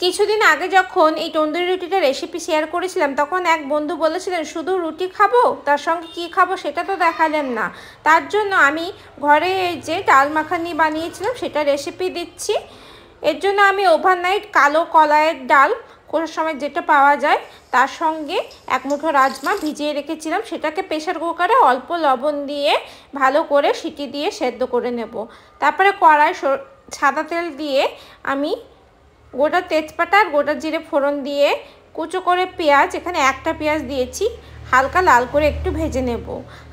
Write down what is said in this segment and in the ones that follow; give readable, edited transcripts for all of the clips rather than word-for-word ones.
কিছুদিন আগে যখন এই তন্দুরি রুটিটা রেসিপি শেয়ার করেছিলাম তখন এক বন্ধু বলেছিলেন শুধু রুটি খাবো, তার সঙ্গে কী খাবো সেটা তো দেখালেন না। তার জন্য আমি ঘরে এই যে ডাল মাখানি বানিয়েছিলাম সেটা রেসিপি দিচ্ছি। এর জন্য আমি ওভারনাইট কালো কলাইয়ের ডাল কোনোর সময় যেটা পাওয়া যায় তার সঙ্গে এক মুঠো রাজমা ভিজিয়ে রেখেছিলাম, সেটাকে প্রেশার কুকারে অল্প লবণ দিয়ে ভালো করে সিটি দিয়ে সেদ্ধ করে নেব। তারপরে কড়াই সাদা তেল দিয়ে আমি গোটা তেজপাতা আর গোটা জিরে ফোড়ন দিয়ে কুচো করে পেঁয়াজ, এখানে একটা পেঁয়াজ দিয়েছি, হালকা লাল করে একটু ভেজে নেব।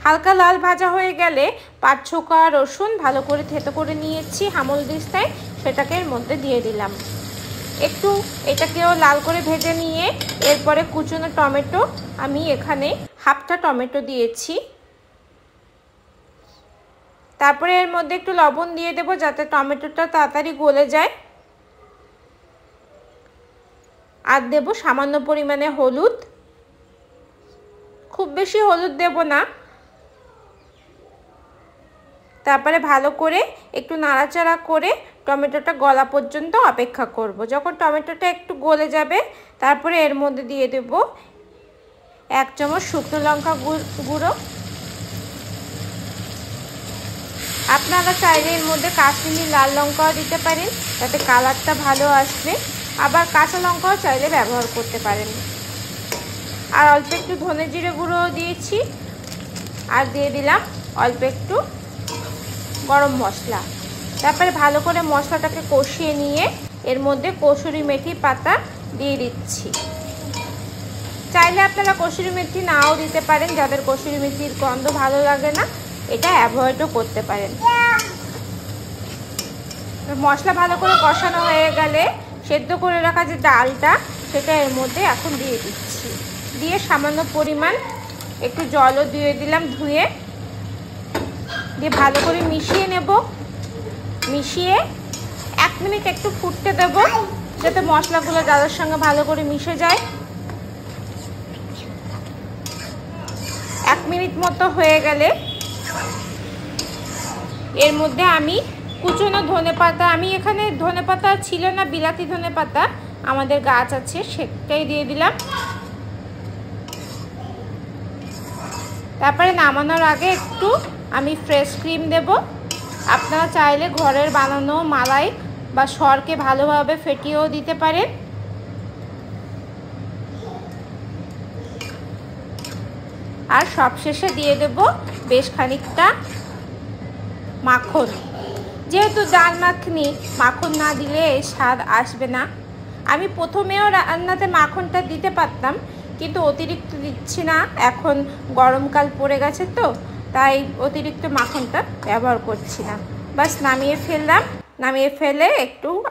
হালকা লাল ভাজা হয়ে গেলে 5-6 কোয়া রসুন ভালো করে থেতো করে নিয়েছি হামল দিস্তায়, সেটাকে এর মধ্যে দিয়ে দিলাম। একটু এটাকেও লাল করে ভেজে নিয়ে এরপরে কুচনো টমেটো, আমি এখানে হাফটা টমেটো দিয়েছি। তারপরে এর মধ্যে একটু লবণ দিয়ে দেব যাতে টমেটোটা তাড়াতাড়ি গলে যায়। আর দেব সামান্য পরিমাণে হলুদ, খুব বেশি হলুদ দেব না। তারপরে ভালো করে একটু নাড়াচাড়া করে টমেটোটা গলা পর্যন্ত অপেক্ষা করব। যখন টমেটোটা একটু গলে যাবে তারপরে এর মধ্যে দিয়ে দেব 1 চামচ শুকনো লঙ্কা গুঁড়ো। আপনারা চাইলে এর মধ্যে কাশ্মীরি লাল লঙ্কাও দিতে পারেন, তাতে কালারটা ভালো আসবে। আবার কাঁচা লঙ্কাও চাইলে ব্যবহার করতে পারেন। আর অল্প একটু ধনে জিরে গুঁড়োও দিয়েছি, আর দিয়ে দিলাম অল্প একটু গরম মশলা। তারপরে ভালো করে মশলাটাকে কষিয়ে নিয়ে এর মধ্যে কসুরি মেথি পাতা দিয়ে দিচ্ছি। চাইলে আপনারা কসুরি মেথি নাও দিতে পারেন, যাদের কসুরি মেথির গন্ধ ভালো লাগে না এটা অ্যাভয়েডও করতে পারেন। মশলা ভালো করে কষানো হয়ে গেলে সেদ্ধ করে রাখা যে ডালটা সেটা এর মধ্যে এখন দিয়ে দিচ্ছি। দিয়ে সামান্য পরিমাণ একটু জলও দিয়ে দিলাম ধুয়ে, দিয়ে ভালো করে মিশিয়ে নেব। মিশিয়ে 1 মিনিট একটু ফুটতে দেব যাতে মশলাগুলো ডালের সঙ্গে ভালো করে মিশে যায়। 1 মিনিট মতো হয়ে গেলে এর মধ্যে আমি কুচনো ধনেপাতা, আমি এখানে ধনেপাতা ছিল না, বিলাতি ধনেপাতা আমাদের গাছ আছে, সেটাই দিয়ে দিলাম। তারপরে নামানোর আগে একটু আমি ফ্রেশ ক্রিম দেব। আপনারা চাইলে ঘরের বানানো মালাই বা সরকে ভালোভাবে ফেটিয়েও দিতে পারেন। আর সবশেষে দিয়ে দেব বেশ খানিকটা মাখন। যেহেতু ডাল মাখনি, মাখন না দিলে স্বাদ আসবে না। আমি প্রথমেও রান্নাতে মাখনটা দিতে পারতাম, কিন্তু অতিরিক্ত দিচ্ছি না, এখন গরমকাল পড়ে গেছে তো তাই অতিরিক্ত মাখনটা ব্যবহার করছি না। বাস নামিয়ে ফেললাম। নামিয়ে ফেলে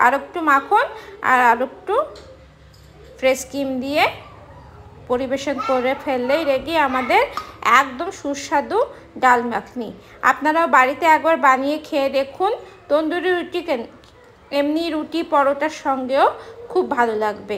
আর একটু মাখন আর একটু ফ্রেশ ক্রিম দিয়ে পরিবেশন করে ফেললেই রেডি আমাদের একদম সুস্বাদু ডাল মাখনি। আপনারাও বাড়িতে একবার বানিয়ে খেয়ে দেখুন। তন্দুরি রুটি এমনি রুটি পরোটার সঙ্গেও খুব ভালো লাগবে।